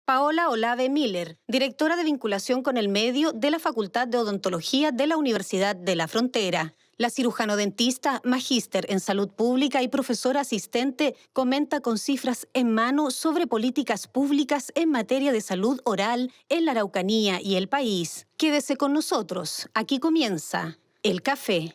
Paola Olave Miller, directora de vinculación con el medio de la Facultad de Odontología de la Universidad de la Frontera. La cirujano-dentista, magíster en salud pública y profesora asistente, comenta con cifras en mano sobre políticas públicas en materia de salud oral en la Araucanía y el país. Quédese con nosotros, aquí comienza El Café.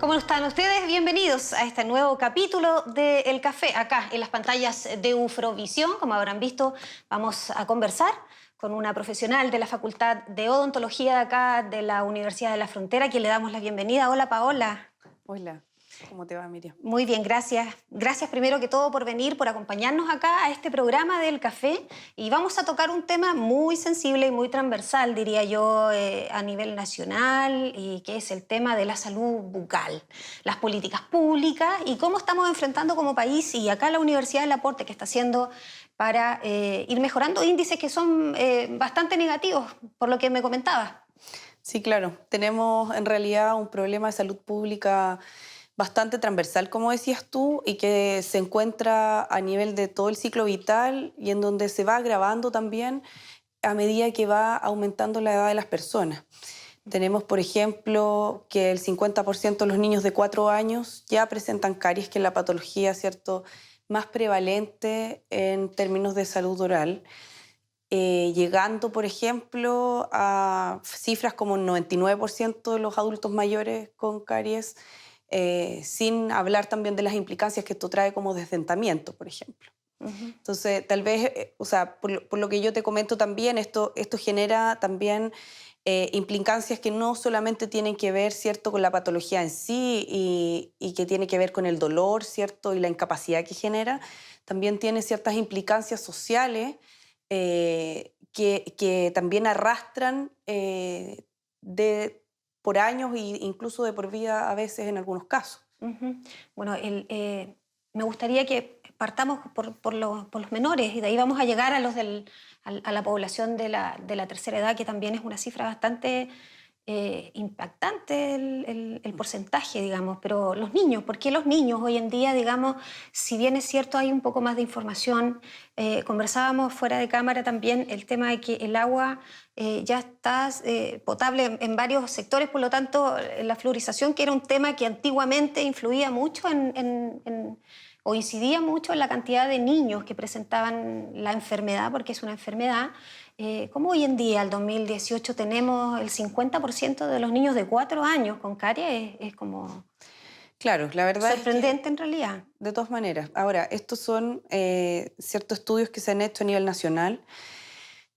¿Cómo están ustedes? Bienvenidos a este nuevo capítulo de El Café, acá en las pantallas de Ufrovisión. Como habrán visto, vamos a conversar con una profesional de la Facultad de Odontología de acá de la Universidad de la Frontera, a quien le damos la bienvenida. Hola, Paola. Hola, ¿cómo te va, Miriam? Muy bien, gracias. Gracias primero que todo por venir, por acompañarnos acá a este programa del Café. Y vamos a tocar un tema muy sensible y muy transversal, diría yo, a nivel nacional, y que es el tema de la salud bucal, las políticas públicas y cómo estamos enfrentando como país, y acá la Universidad el aporte que está haciendo para ir mejorando índices que son bastante negativos, por lo que me comentabas. Sí, claro, tenemos en realidad un problema de salud pública bastante transversal, como decías tú, y que se encuentra a nivel de todo el ciclo vital y en donde se va agravando también a medida que va aumentando la edad de las personas. Tenemos, por ejemplo, que el 50% de los niños de 4 años ya presentan caries, que es la patología, ¿cierto?, más prevalente en términos de salud oral. Llegando, por ejemplo, a cifras como el 99% de los adultos mayores con caries, sin hablar también de las implicancias que esto trae como desdentamiento, por ejemplo. Ujú. Entonces, tal vez, o sea, por lo que yo te comento también, esto genera también implicancias que no solamente tienen que ver, ¿cierto?, con la patología en sí y que tiene que ver con el dolor, ¿cierto?, y la incapacidad que genera, también tiene ciertas implicancias sociales que también arrastran por años e incluso de por vida a veces en algunos casos. Ujú. Bueno, me gustaría que partamos por los menores, y de ahí vamos a llegar a a la población de la tercera edad, que también es una cifra bastante impactante el porcentaje, digamos. Pero los niños, ¿por qué los niños hoy en día, digamos, si bien es cierto hay un poco más de información? Conversábamos fuera de cámara también el tema de que el agua ya está potable en varios sectores, por lo tanto la fluorización, que era un tema que antiguamente influía mucho o incidía mucho en la cantidad de niños que presentaban la enfermedad, porque es una enfermedad. ¿Cómo hoy en día, el 2018, tenemos el 50% de los niños de 4 años con caries? Es como Claro, la verdad es que sorprendente en realidad. de todas maneras. Ahora, estos son ciertos estudios que se han hecho a nivel nacional.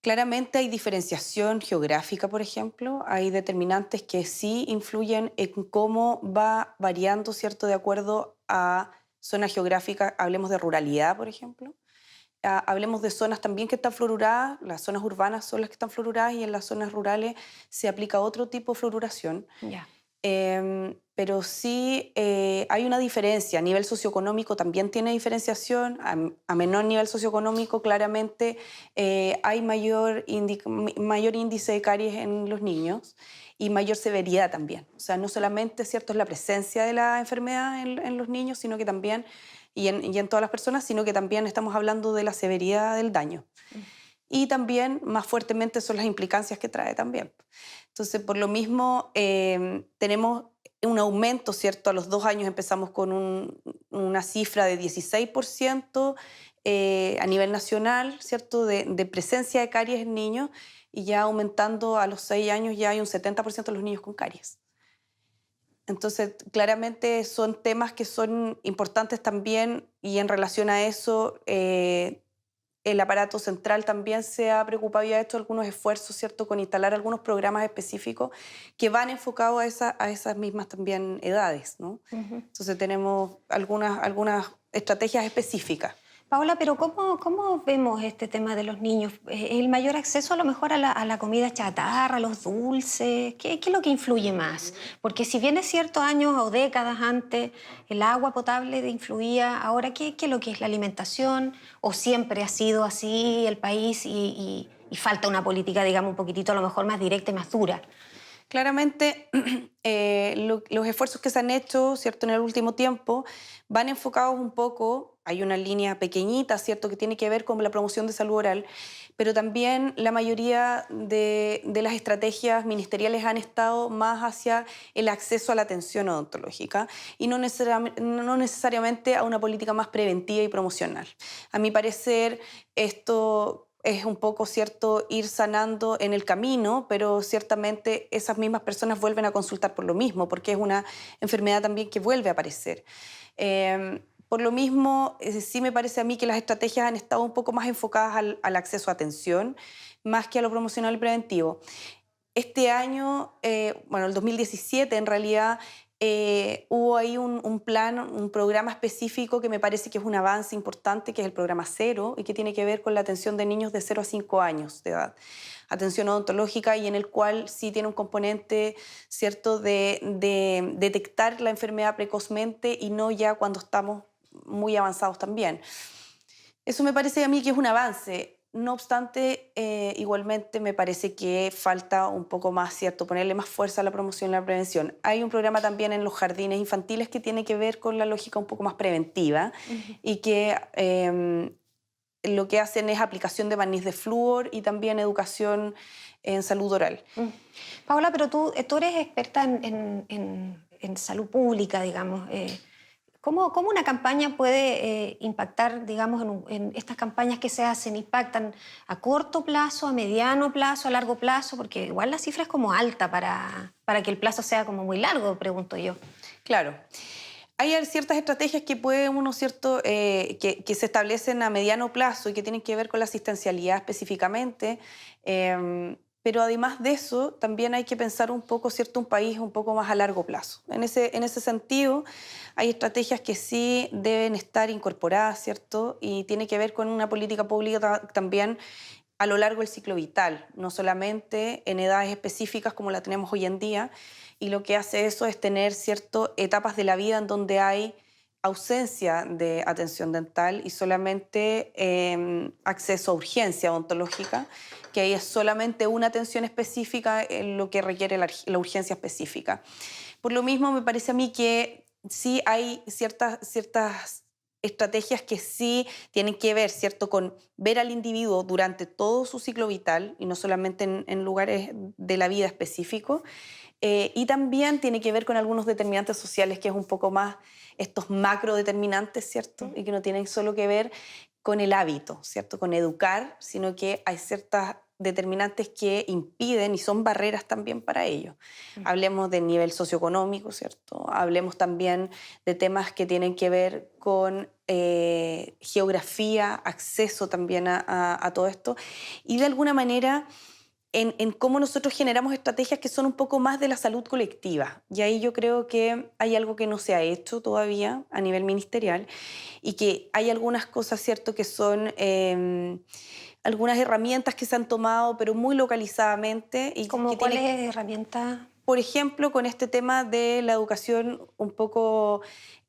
Claramente hay diferenciación geográfica, por ejemplo. Hay determinantes que sí influyen en cómo va variando, ¿cierto?, de acuerdo a zonas geográficas. Hablemos de ruralidad, por ejemplo. Hablemos de zonas también que están fluoruradas. Las zonas urbanas son las que están fluoruradas y en las zonas rurales se aplica otro tipo de fluoruración. Ya. Pero sí hay una diferencia. A nivel socioeconómico también tiene diferenciación. A menor nivel socioeconómico, claramente, hay mayor índice de caries en los niños y mayor severidad también. O sea, no solamente, ¿cierto?, es la presencia de la enfermedad en los niños, sino que también, y en todas las personas, sino que también estamos hablando de la severidad del daño. Y también, más fuertemente, son las implicancias que trae también. Entonces, por lo mismo, tenemos un aumento, ¿cierto? A los 2 años empezamos con una cifra de 16% a nivel nacional, ¿cierto? De presencia de caries en niños, y ya aumentando a los 6 años ya hay un 70% de los niños con caries. Entonces, claramente son temas que son importantes también, y en relación a eso, el aparato central también se ha preocupado y ha hecho algunos esfuerzos, ¿cierto?, con instalar algunos programas específicos que van enfocados a esas mismas también edades, ¿no? Ujú. Entonces tenemos algunas estrategias específicas. Paola, pero ¿cómo vemos este tema de los niños? ¿El mayor acceso a lo mejor a la comida chatarra, a los dulces? ¿Qué es lo que influye más? Porque si bien es cierto, años o décadas antes el agua potable influía, ahora ¿qué es lo que es la alimentación? ¿O siempre ha sido así el país y falta una política, digamos, un poquitito a lo mejor más directa y más dura? Claramente, los esfuerzos que se han hecho, ¿cierto?, en el último tiempo van enfocados un poco, hay una línea pequeñita, ¿cierto?, que tiene que ver con la promoción de salud oral, pero también la mayoría de las estrategias ministeriales han estado más hacia el acceso a la atención odontológica y no necesariamente a una política más preventiva y promocional. A mi parecer, esto es un poco, ¿cierto?, ir sanando en el camino, pero ciertamente esas mismas personas vuelven a consultar por lo mismo, porque es una enfermedad también que vuelve a aparecer. Por lo mismo, sí me parece a mí que las estrategias han estado un poco más enfocadas al acceso a atención, más que a lo promocional y preventivo. Este año, bueno, el 2017 en realidad, hubo ahí un plan, un programa específico que me parece que es un avance importante, que es el programa Cero, y que tiene que ver con la atención de niños de 0 a 5 años de edad. Atención odontológica, y en el cual sí tiene un componente, ¿cierto?, de detectar la enfermedad precozmente y no ya cuando estamos muy avanzados también. Eso me parece a mí que es un avance. No obstante, igualmente me parece que falta un poco más, ¿cierto?, ponerle más fuerza a la promoción y la prevención. Hay un programa también en los jardines infantiles que tiene que ver con la lógica un poco más preventiva Ujú. y que lo que hacen es aplicación de barniz de flúor y también educación en salud oral. Mm. Paola, pero tú eres experta en salud pública, digamos. ¿Cómo una campaña puede impactar, digamos, en estas campañas que se hacen? ¿Impactan a corto plazo, a mediano plazo, a largo plazo? Porque igual la cifra es como alta para que el plazo sea como muy largo, pregunto yo. Claro. Hay ciertas estrategias que puede uno, ¿cierto?, que se establecen a mediano plazo y que tienen que ver con la asistencialidad específicamente, pero además de eso, también hay que pensar un poco, ¿cierto?, un país un poco más a largo plazo. En ese sentido, hay estrategias que sí deben estar incorporadas, ¿cierto?, y tiene que ver con una política pública también a lo largo del ciclo vital, no solamente en edades específicas como la tenemos hoy en día, y lo que hace eso es tener ciertas etapas de la vida en donde hay ausencia de atención dental y solamente acceso a urgencia odontológica, que ahí es solamente una atención específica en lo que requiere la urgencia específica. Por lo mismo, me parece a mí que sí hay ciertas estrategias que sí tienen que ver, ¿cierto?, con ver al individuo durante todo su ciclo vital y no solamente en lugares de la vida específicos. Y también tiene que ver con algunos determinantes sociales, que es un poco más estos macro determinantes, ¿cierto? Y que no tienen solo que ver con el hábito, ¿cierto?, con educar, sino que hay ciertas determinantes que impiden y son barreras también para ello. Hablemos del nivel socioeconómico, ¿cierto? Hablemos también de temas que tienen que ver con geografía, acceso también a todo esto. Y de alguna manera en cómo nosotros generamos estrategias que son un poco más de la salud colectiva. Y ahí yo creo que hay algo que no se ha hecho todavía a nivel ministerial y que hay algunas cosas, ¿cierto?, que son algunas herramientas que se han tomado, pero muy localizadamente y que ¿Cómo tienen, cuáles herramientas? por ejemplo, con este tema de la educación un poco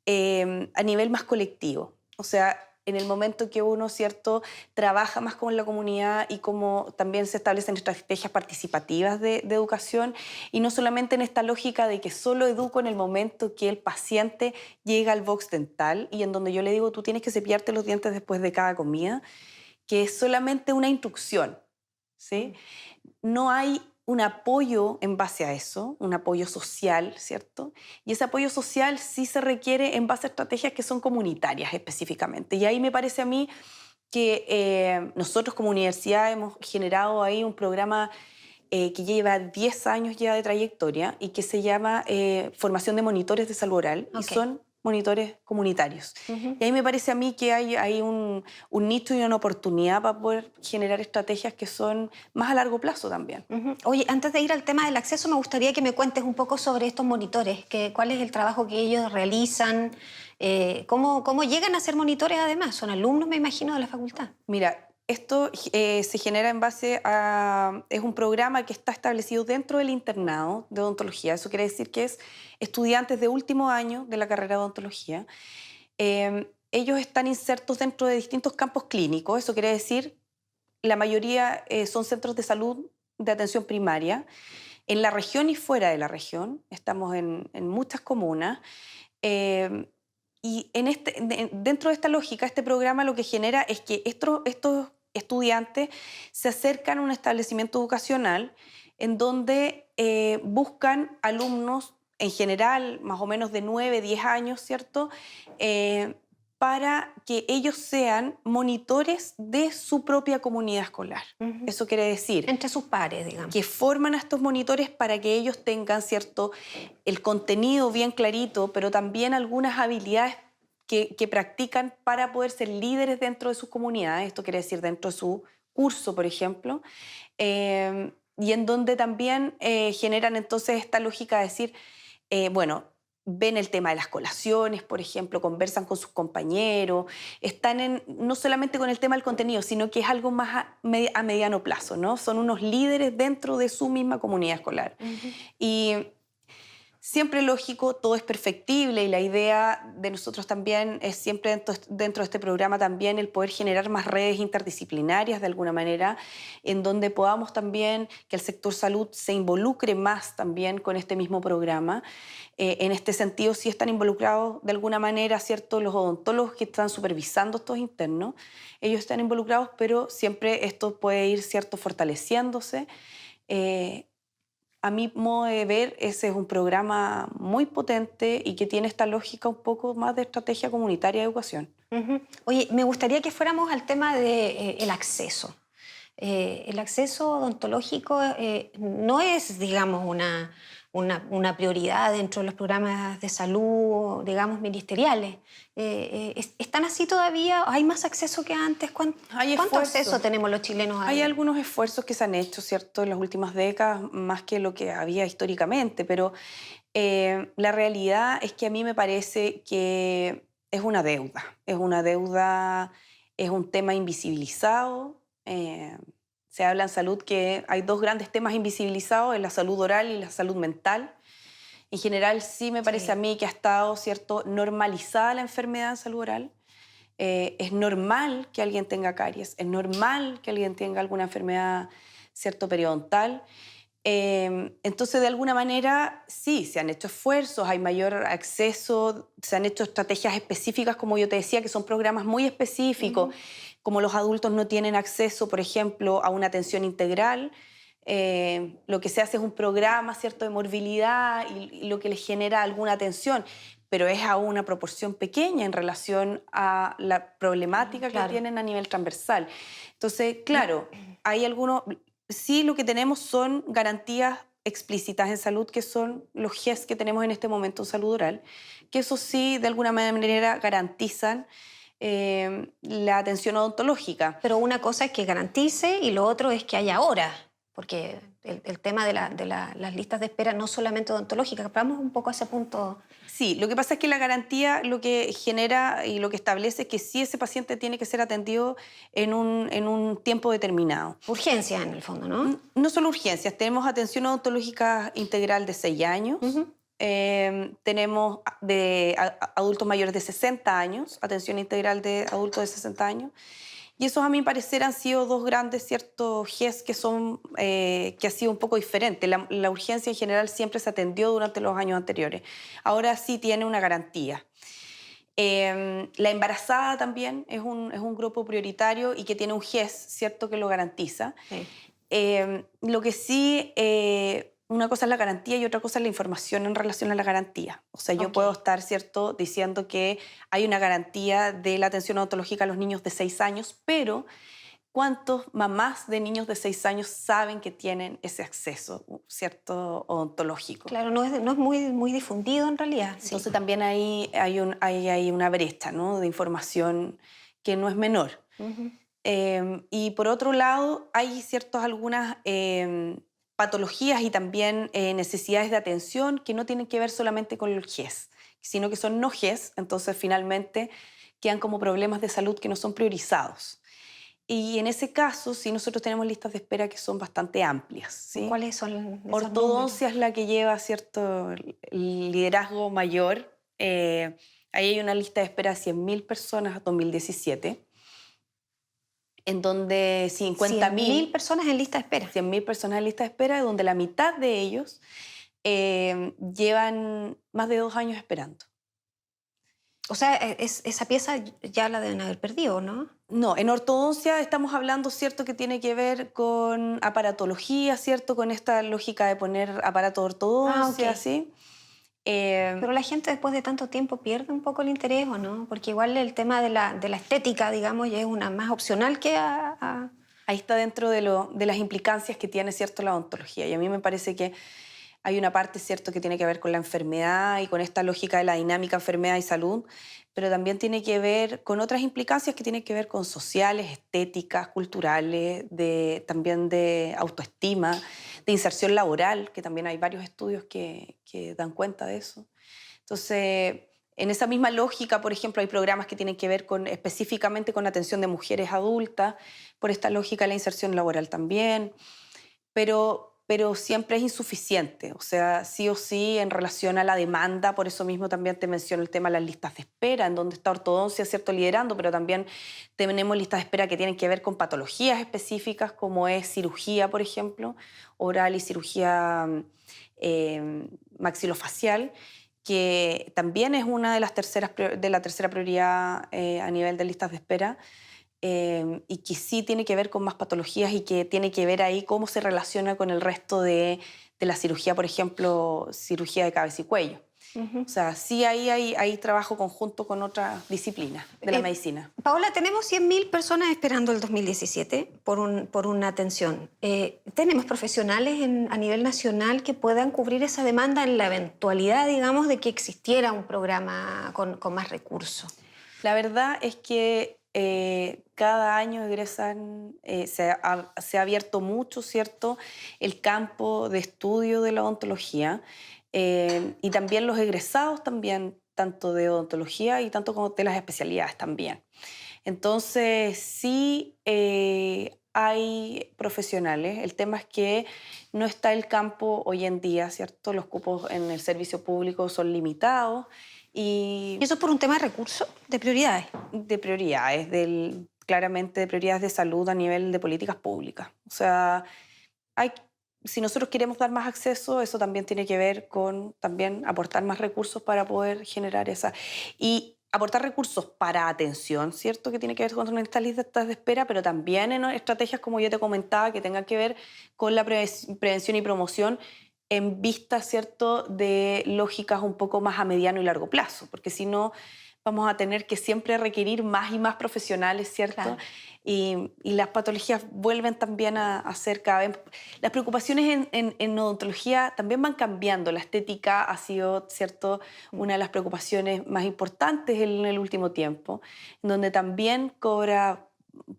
a nivel más colectivo. O sea, en el momento que uno, ¿cierto?, trabaja más con la comunidad y como también se establecen estrategias participativas de educación y no solamente en esta lógica de que solo educo en el momento que el paciente llega al box dental y en donde yo le digo tú tienes que cepillarte los dientes después de cada comida, que es solamente una instrucción, ¿sí? No hay un apoyo en base a eso, un apoyo social, ¿cierto? Y ese apoyo social sí se requiere en base a estrategias que son comunitarias específicamente. Y ahí me parece a mí que nosotros como universidad hemos generado ahí un programa que lleva 10 años ya de trayectoria y que se llama Formación de Monitores de Salud Oral. Y Ok. son monitores comunitarios. Ujú. Y ahí me parece a mí que hay un nicho y una oportunidad para poder generar estrategias que son más a largo plazo también. Ujú. Oye, antes de ir al tema del acceso, me gustaría que me cuentes un poco sobre estos monitores, cuál es el trabajo que ellos realizan, cómo llegan a ser monitores además. Son alumnos, me imagino, de la facultad. Mira, esto se genera en base a... Es un programa que está establecido dentro del internado de odontología. Eso quiere decir que es estudiantes de último año de la carrera de odontología. Ellos están insertos dentro de distintos campos clínicos. Eso quiere decir, la mayoría son centros de salud de atención primaria. En la región y fuera de la región, estamos en muchas comunas. Eh, y dentro de esta lógica, este programa lo que genera es que estos estudiantes se acercan a un establecimiento educacional en donde buscan alumnos, en general, más o menos de 9, 10 años, ¿cierto? Para que ellos sean monitores de su propia comunidad escolar. Ujú. Eso quiere decir Entre sus pares, digamos. que forman a estos monitores para que ellos tengan, ¿cierto?, el contenido bien clarito, pero también algunas habilidades que practican para poder ser líderes dentro de sus comunidades. Esto quiere decir dentro de su curso, por ejemplo, y en donde también generan entonces esta lógica de decir, bueno, ven el tema de las colaciones, por ejemplo, conversan con sus compañeros, están no solamente con el tema del contenido, sino que es algo más a mediano plazo, ¿no? Son unos líderes dentro de su misma comunidad escolar. Ujú. Y siempre lógico, todo es perfectible y la idea de nosotros también es siempre dentro de este programa también el poder generar más redes interdisciplinarias de alguna manera, en donde podamos también que el sector salud se involucre más también con este mismo programa. En este sentido, sí están involucrados de alguna manera, ¿cierto?, los odontólogos que están supervisando estos internos. Ellos están involucrados, pero siempre esto puede ir, ¿cierto?, fortaleciéndose. Eh, a mi modo de ver, ese es un programa muy potente y que tiene esta lógica un poco más de estrategia comunitaria de educación. Ujú. Oye, me gustaría que fuéramos al tema del el acceso. El acceso odontológico no es, digamos, una prioridad dentro de los programas de salud, digamos, ministeriales. ¿Están así todavía? ¿Hay más acceso que antes? Hay ¿Cuánto acceso esfuerzos. tenemos los chilenos Hay ahí? algunos esfuerzos que se han hecho, ¿cierto?, en las últimas décadas, más que lo que había históricamente, pero la realidad es que a mí me parece que es una deuda, es un tema invisibilizado. Se habla en salud que hay dos grandes temas invisibilizados, es la salud oral y la salud mental. En general, sí me parece a Sí. mí que ha estado, ¿cierto?, normalizada la enfermedad en salud oral. Es normal que alguien tenga caries, es normal que alguien tenga alguna enfermedad, ¿cierto?, periodontal. Entonces, de alguna manera, sí, se han hecho esfuerzos, hay mayor acceso, se han hecho estrategias específicas, como yo te decía, que son programas muy específicos, Ujú. como los adultos no tienen acceso, por ejemplo, a una atención integral. Lo que se hace es un programa, ¿cierto?, de morbilidad y lo que les genera alguna atención, pero es a una proporción pequeña en relación a la problemática que Claro. tienen a nivel transversal. Entonces, claro, hay algunos, sí lo que tenemos son garantías explícitas en salud, que son los GES que tenemos en este momento en salud oral, que eso sí, de alguna manera, garantizan la atención odontológica. Pero una cosa es que garantice y lo otro es que haya horas, porque el tema las listas de espera no solamente odontológicas, vamos un poco a ese punto. Sí, lo que pasa es que la garantía lo que genera y lo que establece es que sí ese paciente tiene que ser atendido en un tiempo determinado. Urgencia en el fondo, ¿no? No solo urgencias, tenemos atención odontológica integral de 6 años, Ujú. tenemos adultos mayores de 60 años, atención integral de adultos de 60 años, y esos a mi parecer han sido dos grandes ciertos GES que ha sido un poco diferente. La urgencia en general siempre se atendió durante los años anteriores, ahora sí tiene una garantía. La embarazada también es un grupo prioritario y que tiene un GES, ¿cierto?, que lo garantiza. Sí. Lo que sí, una cosa es la garantía y otra cosa es la información en relación a la garantía. O sea, yo Ok. puedo estar, ¿cierto?, diciendo que hay una garantía de la atención odontológica a los niños de 6 años, pero ¿cuántos mamás de niños de 6 años saben que tienen ese acceso, cierto, odontológico? Claro, no es muy, muy difundido en realidad. Sí. Entonces también ahí hay una brecha, ¿no?, de información que no es menor. Ujú. Y por otro lado, hay algunas patologías y también necesidades de atención que no tienen que ver solamente con el GES, sino que son no GES, entonces finalmente quedan como problemas de salud que no son priorizados. Y en ese caso, sí, nosotros tenemos listas de espera que son bastante amplias, ¿sí? ¿Cuáles son esos números? Ortodoncia es la que lleva cierto el liderazgo mayor. Ahí hay una lista de espera de 100.000 personas a 2017, en donde 100.000 50.000, personas en lista de espera. 100.000 personas en lista de espera, donde la mitad de ellos llevan más de 2 años esperando. O sea, esa pieza ya la deben haber perdido, ¿no? No, en ortodoncia estamos hablando, ¿cierto?, que tiene que ver con aparatología, ¿cierto?, con esta lógica de poner aparato de Ah, ortodoncia, ok. ¿sí? Eh, Pero la gente después de tanto tiempo pierde un poco el interés, ¿o no? Porque igual el tema de la estética, digamos, ya es una más opcional que Ahí está dentro de las implicancias que tiene, ¿cierto?, la odontología. Y a mí me parece que hay una parte, ¿cierto?, que tiene que ver con la enfermedad y con esta lógica de la dinámica enfermedad y salud, pero también tiene que ver con otras implicancias que tienen que ver con sociales, estéticas, culturales, también de autoestima, de inserción laboral, que también hay varios estudios que dan cuenta de eso. Entonces, en esa misma lógica, por ejemplo, hay programas que tienen que ver específicamente con la atención de mujeres adultas, por esta lógica de la inserción laboral también, pero siempre es insuficiente, o sea, sí o sí en relación a la demanda. Por eso mismo también te menciono el tema de las listas de espera, en donde está ortodoncia, ¿cierto?, liderando, pero también tenemos listas de espera que tienen que ver con patologías específicas, como es cirugía, por ejemplo, oral y cirugía maxilofacial, que también es una de la tercera prioridad a nivel de listas de espera, y que sí tiene que ver con más patologías y que tiene que ver ahí cómo se relaciona con el resto de la cirugía, por ejemplo, cirugía de cabeza y cuello. Ujú. O sea, sí hay trabajo conjunto con otras disciplinas de la medicina. Paola, tenemos 100.000 personas esperando el 2017 por una atención. ¿Tenemos profesionales a nivel nacional que puedan cubrir esa demanda en la eventualidad, digamos, de que existiera un programa con más recursos? La verdad es que cada año egresan, se ha abierto mucho, ¿cierto?, el campo de estudio de la odontología, y también los egresados también, tanto de odontología y tanto como de las especialidades también. Entonces, sí hay profesionales. El tema es que no está el campo hoy en día, ¿cierto? Los cupos en el servicio público son limitados ¿Y y eso por un tema de recursos, de prioridades? de prioridades, claramente de prioridades de salud a nivel de políticas públicas. O sea, hay, si nosotros queremos dar más acceso, eso también tiene que ver con también aportar más recursos para poder generar esa. Y aportar recursos para atención, ¿cierto?, que tiene que ver con estas listas de espera, pero también en estrategias, como yo te comentaba, que tengan que ver con la prevención y promoción en vista, ¿cierto?, de lógicas un poco más a mediano y largo plazo, porque si no vamos a tener que siempre requerir más y más profesionales, ¿cierto? Claro. Y las patologías vuelven también a ser cada vez. Las preocupaciones en odontología también van cambiando. La estética ha sido, ¿cierto?, una de las preocupaciones más importantes en el último tiempo, en donde también cobra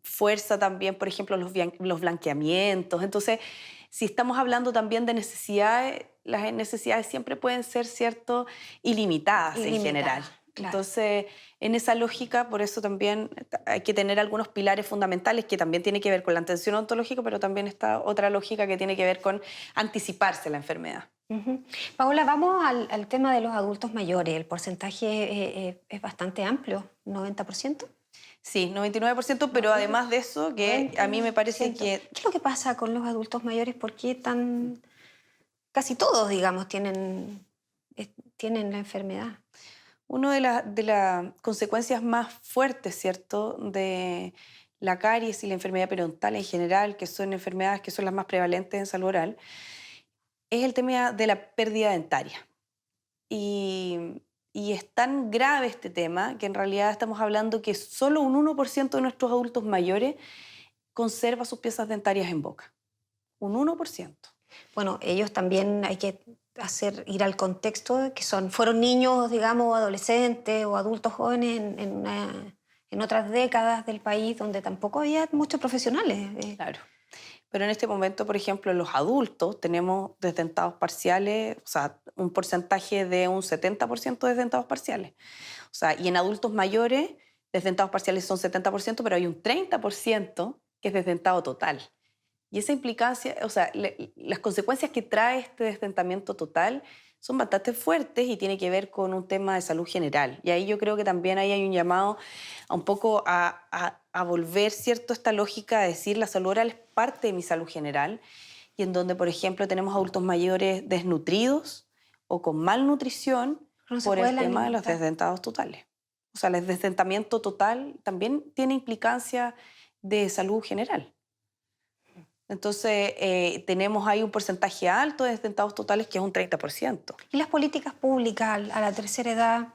fuerza también, por ejemplo, los blanqueamientos. Entonces, si estamos hablando también de necesidades, las necesidades siempre pueden ser, ¿cierto?, ilimitadas en general. Ilimitada, claro. Entonces, en esa lógica, por eso también hay que tener algunos pilares fundamentales que también tiene que ver con la atención odontológica, pero también está otra lógica que tiene que ver con anticiparse a la enfermedad. Ujú. Paola, vamos al tema de los adultos mayores. El porcentaje es bastante amplio, 90%. Sí, 99%, pero además de eso, que a mí me parece 90%. que ¿Qué es lo que pasa con los adultos mayores? ¿Por qué tan... Casi todos, digamos, tienen la enfermedad? una de las consecuencias más fuertes, ¿cierto?, de la caries y la enfermedad periodontal en general, que son enfermedades que son las más prevalentes en salud oral, es el tema de la pérdida dentaria. Y es tan grave este tema que en realidad estamos hablando que solo un 1% de nuestros adultos mayores conserva sus piezas dentarias en boca. Un 1%. Bueno, ellos también hay que ir al contexto de que fueron niños, digamos, adolescentes o adultos jóvenes en otras décadas del país donde tampoco había muchos profesionales. Claro. Pero en este momento, por ejemplo, en los adultos tenemos desdentados parciales, o sea, un porcentaje de un 70% de desdentados parciales. O sea, y en adultos mayores, desdentados parciales son 70%, pero hay un 30% que es desdentado total. Y esa implicancia, o sea, las consecuencias que trae este desdentamiento total son bastante fuertes y tiene que ver con un tema de salud general. Y ahí yo creo que también ahí hay un llamado a un poco a volver, ¿cierto?, esta lógica de decir la salud oral es parte de mi salud general, y en donde, por ejemplo, tenemos adultos mayores desnutridos o con malnutrición No se por puede el tema de los alimentar. desdentados totales. O sea, el desdentamiento total también tiene implicancia de salud general. Entonces, tenemos ahí un porcentaje alto de desdentados totales que es un 30%. ¿Y las políticas públicas a la tercera edad,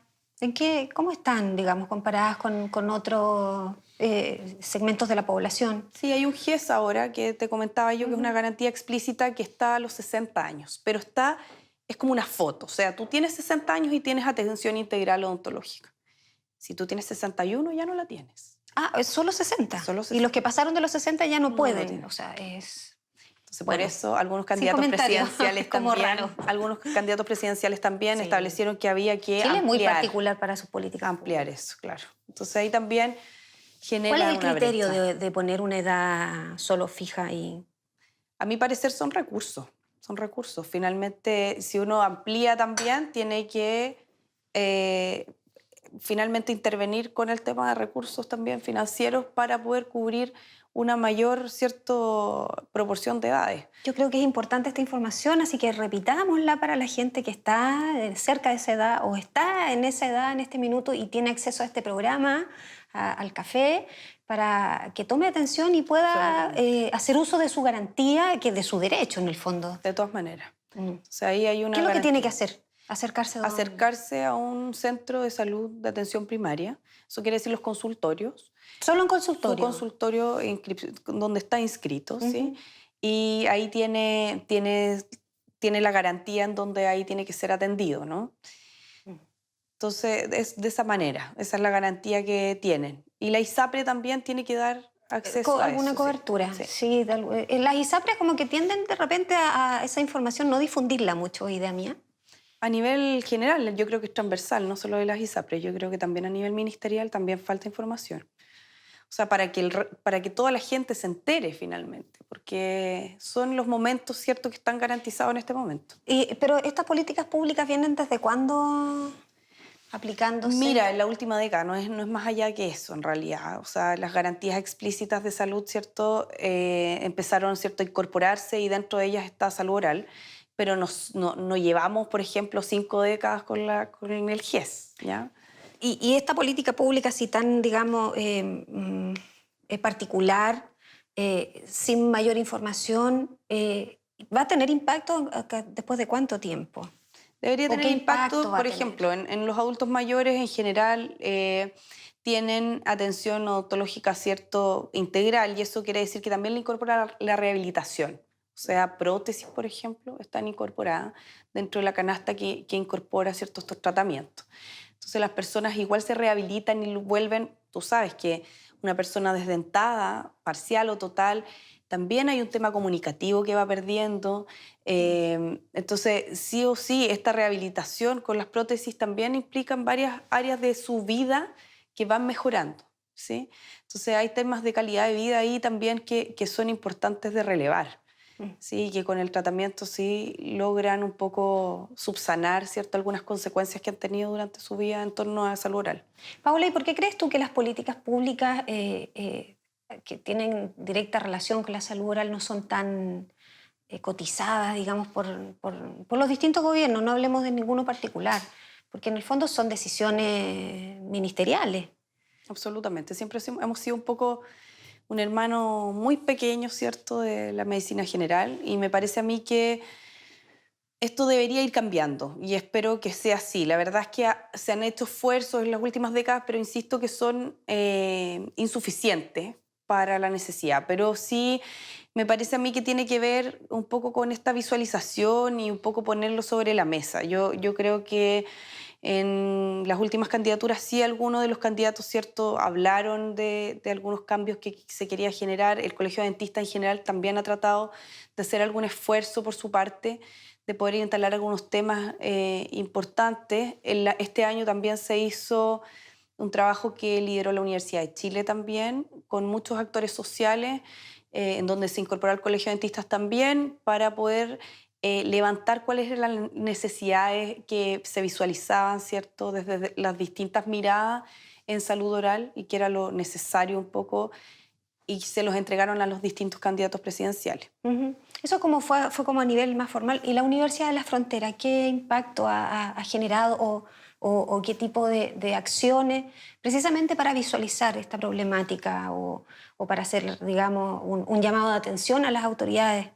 cómo están, digamos, comparadas con otros segmentos de la población? Sí, hay un GES ahora que te comentaba yo, que es una garantía explícita que está a los 60 años, pero es como una foto. O sea, tú tienes 60 años y tienes atención integral odontológica. Si tú tienes 61, ya no la tienes. Ah, es solo 60. Solo Y 60. los que pasaron de los 60 ya no No pueden. tienen. O sea, es... Entonces, Bueno, por eso algunos sin candidatos comentarios. presidenciales Es como también, raro. algunos candidatos presidenciales también Sí. establecieron que había que Chile es muy ampliar, particular para sus políticas ampliar públicas. eso, claro. Entonces ahí también genera ¿Cuál es el una criterio brecha. de poner una edad solo fija y... A mi parecer son recursos, son recursos. Finalmente, si uno amplía también, tiene que finalmente intervenir con el tema de recursos también financieros para poder cubrir una mayor proporción de edades. Yo creo que es importante esta información, así que repitámosla para la gente que está cerca de esa edad o está en esa edad en este minuto y tiene acceso a este programa, al café, para que tome atención y pueda hacer uso de su garantía, que es de su derecho en el fondo. De todas maneras. Mm. O sea, ahí hay una ¿Qué es lo que tiene que garantía. hacer? Acercarse Acercarse a un centro de salud de atención primaria. Eso quiere decir los consultorios. Solo en Su consultorio. consultorio donde está inscrito, ¿sí? Y ahí tiene la garantía en donde ahí tiene que ser atendido, ¿no? Entonces, es de esa manera. Esa es la garantía que tienen. Y la ISAPRE también tiene que dar acceso a Alguna eso. cobertura. Sí. Sí, las ISAPRES como que tienden de repente a esa información no difundirla mucho, idea mía. A nivel general, yo creo que es transversal, no solo de las ISAPRES. Yo creo que también a nivel ministerial también falta información. O sea, para que toda la gente se entere finalmente, porque son los momentos, ¿cierto?, que están garantizados en este momento. Pero estas políticas públicas vienen desde cuándo aplicándose. Mira, en la última década no es más allá que eso, en realidad. O sea, las garantías explícitas de salud, ¿cierto?, empezaron, ¿cierto?, a incorporarse y dentro de ellas está salud oral, pero no llevamos, por ejemplo, 5 décadas con el GES, ¿ya? Y esta política pública así tan, digamos, particular, sin mayor información, ¿va a tener impacto después de cuánto tiempo? Debería ¿O tener qué impacto, impacto va a por tener? ejemplo, en los adultos mayores en general tienen atención odontológica, ¿cierto?, integral, y eso quiere decir que también le incorpora la rehabilitación. O sea, prótesis, por ejemplo, están incorporadas dentro de la canasta que incorpora ciertos estos tratamientos. Entonces las personas igual se rehabilitan y vuelven, tú sabes que una persona desdentada, parcial o total, también hay un tema comunicativo que va perdiendo. Entonces, sí o sí, esta rehabilitación con las prótesis también implican varias áreas de su vida que van mejorando, ¿sí? Entonces hay temas de calidad de vida ahí también que son importantes de relevar. Sí, que con el tratamiento sí logran un poco subsanar, ¿cierto?, algunas consecuencias que han tenido durante su vida en torno a la salud oral. Paola, ¿y por qué crees tú que las políticas públicas que tienen directa relación con la salud oral no son tan cotizadas, digamos, por los distintos gobiernos? No hablemos de ninguno particular, porque en el fondo son decisiones ministeriales. Absolutamente. Siempre hemos sido un poco un hermano muy pequeño, ¿cierto?, de la medicina general, y me parece a mí que esto debería ir cambiando y espero que sea así. La verdad es que se han hecho esfuerzos en las últimas décadas, pero insisto que son insuficientes para la necesidad. Pero sí, me parece a mí que tiene que ver un poco con esta visualización y un poco ponerlo sobre la mesa. Yo creo que en las últimas candidaturas sí algunos de los candidatos, ¿cierto?, hablaron de algunos cambios que se quería generar. El Colegio de Dentistas en general también ha tratado de hacer algún esfuerzo por su parte, de poder instalar algunos temas importantes. Este año también se hizo un trabajo que lideró la Universidad de Chile también, con muchos actores sociales, en donde se incorporó al Colegio de Dentistas también, para poder levantar cuáles eran las necesidades que se visualizaban, ¿cierto?, desde las distintas miradas en salud oral y que era lo necesario un poco, y se los entregaron a los distintos candidatos presidenciales. Ujú. Eso como fue como a nivel más formal. ¿Y la Universidad de la Frontera qué impacto ha generado o qué tipo de acciones precisamente para visualizar esta problemática o para hacer, digamos, un llamado de atención a las autoridades?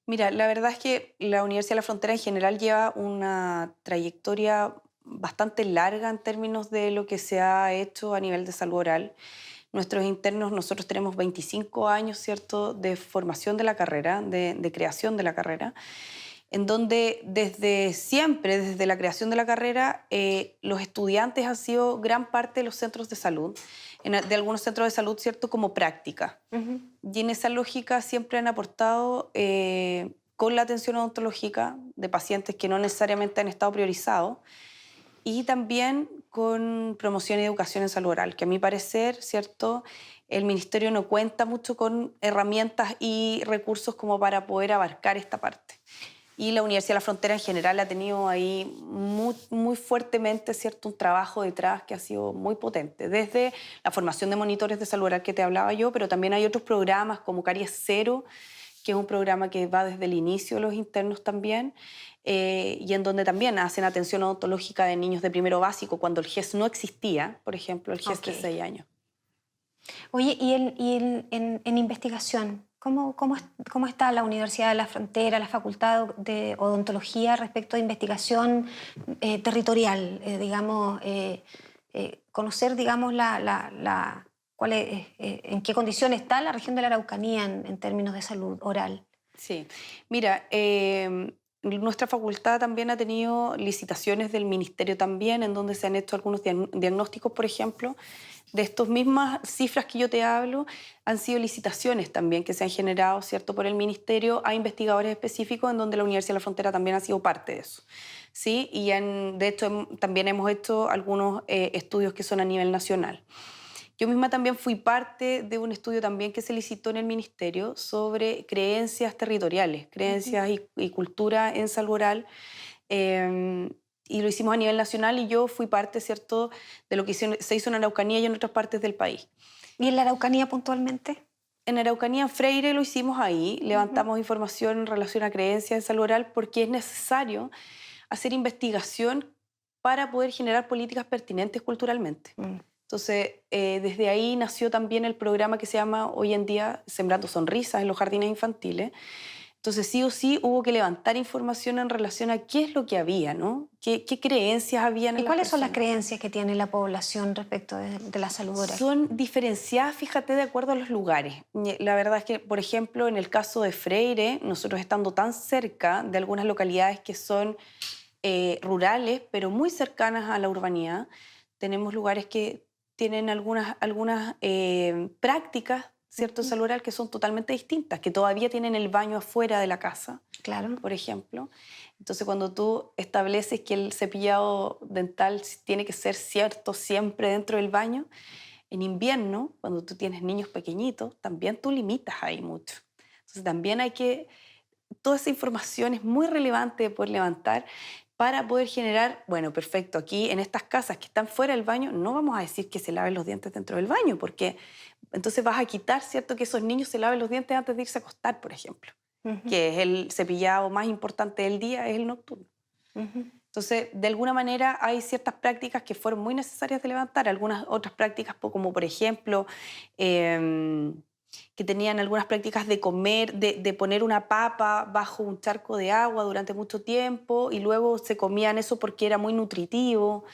Mira, la verdad es que la Universidad de la Frontera en general lleva una trayectoria bastante larga en términos de lo que se ha hecho a nivel de salud oral. Nuestros internos, nosotros tenemos 25 años, ¿cierto?, de formación de la carrera, de creación de la carrera, en donde desde siempre, desde la creación de la carrera, los estudiantes han sido gran parte de los centros de salud, de algunos centros de salud, ¿cierto?, como práctica. Ujú. Y en esa lógica siempre han aportado con la atención odontológica de pacientes que no necesariamente han estado priorizados, y también con promoción y educación en salud oral, que a mi parecer, ¿cierto?, el Ministerio no cuenta mucho con herramientas y recursos como para poder abarcar esta parte. Y la Universidad de la Frontera en general ha tenido ahí muy fuertemente, ¿cierto?, un trabajo detrás que ha sido muy potente, desde la formación de monitores de salud oral que te hablaba yo, pero también hay otros programas como Caries Cero, que es un programa que va desde el inicio de los internos también, y en donde también hacen atención odontológica de niños de primero básico, cuando el GES no existía, por ejemplo, el GES Ok. de 6 años. Oye, en investigación, ¿cómo está la Universidad de la Frontera, la Facultad de Odontología respecto a investigación territorial? Digamos, conocer, digamos, en qué condición está la región de la Araucanía en términos de salud oral. Sí, mira, nuestra facultad también ha tenido licitaciones del ministerio también, en donde se han hecho algunos diagnósticos, por ejemplo, de estas mismas cifras que yo te hablo, han sido licitaciones también que se han generado, ¿cierto?, por el ministerio a investigadores específicos, en donde la Universidad de la Frontera también ha sido parte de eso. ¿Sí? Y de hecho también hemos hecho algunos estudios que son a nivel nacional. Yo misma también fui parte de un estudio también que se licitó en el ministerio sobre creencias territoriales, Ujú. creencias y cultura en salud oral, eh, y lo hicimos a nivel nacional, y yo fui parte, ¿cierto?, de lo que se hizo en Araucanía y en otras partes del país. ¿Y en la Araucanía puntualmente? En Araucanía, en Freire, lo hicimos ahí, Ujú. levantamos información en relación a creencias en salud oral, porque es necesario hacer investigación para poder generar políticas pertinentes culturalmente. Mm. Entonces, desde ahí nació también el programa que se llama hoy en día Sembrando Sonrisas en los jardines infantiles. Entonces, sí o sí hubo que levantar información en relación a qué es lo que había, ¿no? ¿Qué creencias habían ¿Y en las cuáles son las personas? creencias que tiene la población respecto de la salud oral? Son diferenciadas, fíjate, de acuerdo a los lugares. La verdad es que, por ejemplo, en el caso de Freire, nosotros estando tan cerca de algunas localidades que son rurales, pero muy cercanas a la urbanidad, tenemos lugares que tienen algunas prácticas, ¿cierto?, de Ujú. salud oral que son totalmente distintas, que todavía tienen el baño afuera de la casa, Claro. por ejemplo. Entonces, cuando tú estableces que el cepillado dental tiene que ser cierto siempre dentro del baño, en invierno, cuando tú tienes niños pequeñitos, también tú limitas ahí mucho. Entonces, también hay que toda esa información es muy relevante de poder levantar para poder generar, bueno, perfecto, aquí en estas casas que están fuera del baño, no vamos a decir que se laven los dientes dentro del baño, porque entonces vas a quitar, ¿cierto?, que esos niños se laven los dientes antes de irse a acostar, por ejemplo, Ujú. que es el cepillado más importante del día, es el nocturno. Ujú. Entonces, de alguna manera hay ciertas prácticas que fueron muy necesarias de levantar, algunas otras prácticas como por ejemplo que tenían algunas prácticas de comer, de poner una papa bajo un charco de agua durante mucho tiempo y luego se comían eso porque era muy nutritivo.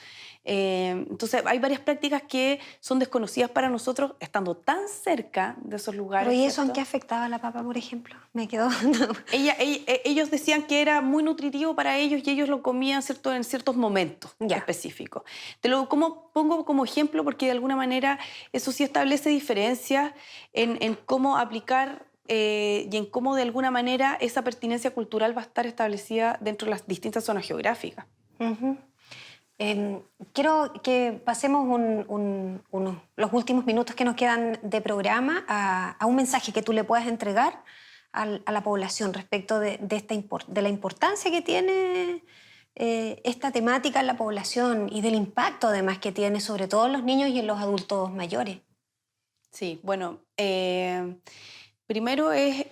Entonces hay varias prácticas que son desconocidas para nosotros estando tan cerca de esos lugares. Pero ¿y eso en ¿cierto? qué afectaba a la papa, por ejemplo? Me quedó... Ellos decían que era muy nutritivo para ellos y ellos lo comían, ¿cierto?, en ciertos momentos Ya. específicos. Pongo como ejemplo porque de alguna manera eso sí establece diferencias en cómo aplicar y en cómo de alguna manera esa pertinencia cultural va a estar establecida dentro de las distintas zonas geográficas. Ujú. Quiero que pasemos los últimos minutos que nos quedan de programa a un mensaje que tú le puedas entregar a la población respecto de la importancia que tiene esta temática en la población y del impacto además que tiene sobre todo en los niños y en los adultos mayores. Sí, bueno, primero es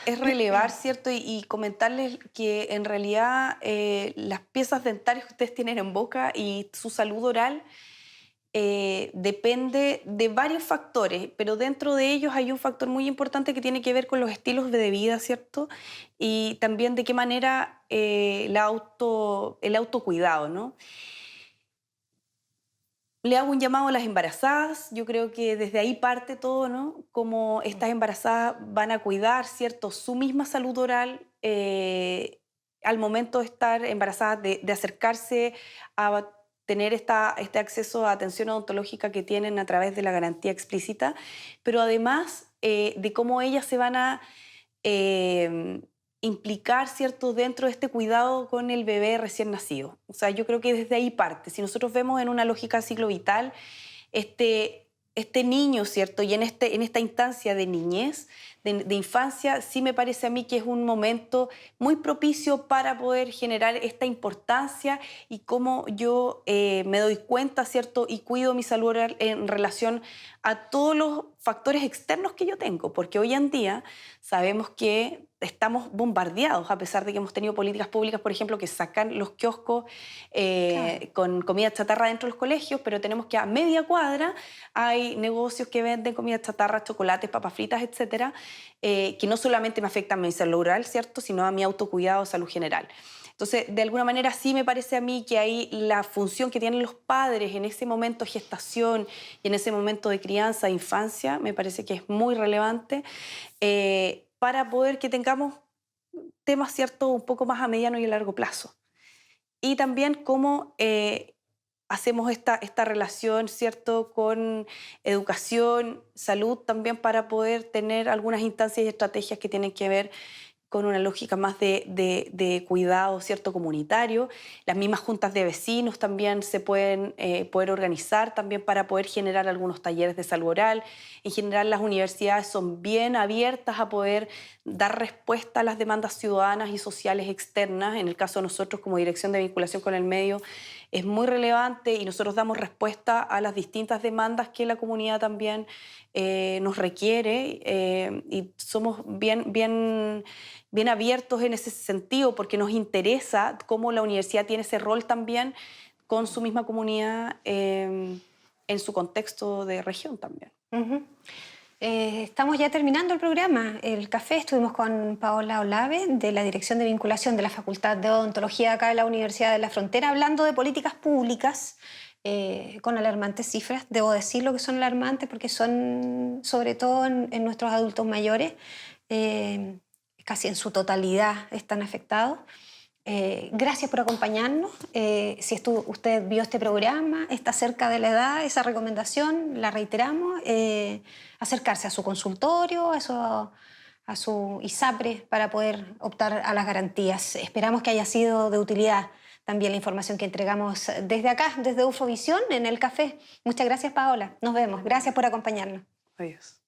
relevar, ¿cierto? Y comentarles que en realidad las piezas dentarias que ustedes tienen en boca y su salud oral depende de varios factores, pero dentro de ellos hay un factor muy importante que tiene que ver con los estilos de vida, ¿cierto? Y también de qué manera el autocuidado, ¿no? Le hago un llamado a las embarazadas, yo creo que desde ahí parte todo, ¿no? Cómo estas embarazadas van a cuidar, ¿cierto?, su misma salud oral al momento de estar embarazadas, de acercarse a tener este acceso a atención odontológica que tienen a través de la garantía explícita, pero además de cómo ellas se van a eh, implicar, ¿cierto?, dentro de este cuidado con el bebé recién nacido. O sea, yo creo que desde ahí parte. Si nosotros vemos en una lógica ciclo vital, este niño, ¿cierto?, y en esta instancia de niñez, de infancia, sí me parece a mí que es un momento muy propicio para poder generar esta importancia y cómo yo me doy cuenta, ¿cierto?, y cuido mi salud oral en relación a todos los factores externos que yo tengo, porque hoy en día sabemos que estamos bombardeados, a pesar de que hemos tenido políticas públicas, por ejemplo, que sacan los kioscos Claro. con comida chatarra dentro de los colegios, pero tenemos que a media cuadra hay negocios que venden comida chatarra, chocolates, papas fritas, etcétera, que no solamente me afectan a mi salud oral, ¿cierto?, sino a mi autocuidado, salud general. Entonces, de alguna manera sí me parece a mí que ahí la función que tienen los padres en ese momento de gestación y en ese momento de crianza, infancia, me parece que es muy relevante para poder que tengamos temas, ¿cierto?, un poco más a mediano y a largo plazo. Y también cómo hacemos esta relación, ¿cierto?, con educación, salud, también para poder tener algunas instancias y estrategias que tienen que ver con una lógica más de cuidado, ¿cierto?, comunitario. Las mismas juntas de vecinos también se pueden poder organizar también para poder generar algunos talleres de salud oral. En general, las universidades son bien abiertas a poder dar respuesta a las demandas ciudadanas y sociales externas. En el caso de nosotros, como Dirección de Vinculación con el Medio, es muy relevante y nosotros damos respuesta a las distintas demandas que la comunidad también nos requiere y somos bien abiertos en ese sentido porque nos interesa cómo la universidad tiene ese rol también con su misma comunidad en su contexto de región también. Ujú. Estamos ya terminando el programa. El café estuvimos con Paola Olave de la Dirección de Vinculación de la Facultad de Odontología acá de la Universidad de la Frontera, hablando de políticas públicas con alarmantes cifras. Debo decirlo que son alarmantes porque son, sobre todo en nuestros adultos mayores, casi en su totalidad están afectados. Gracias por acompañarnos. Si usted vio este programa, está cerca de la edad, esa recomendación la reiteramos. Acercarse a su consultorio, a su ISAPRE para poder optar a las garantías. Esperamos que haya sido de utilidad también la información que entregamos desde acá, desde Ufovisión, en el café. Muchas gracias, Paola. Nos vemos. Gracias por acompañarnos. Adiós.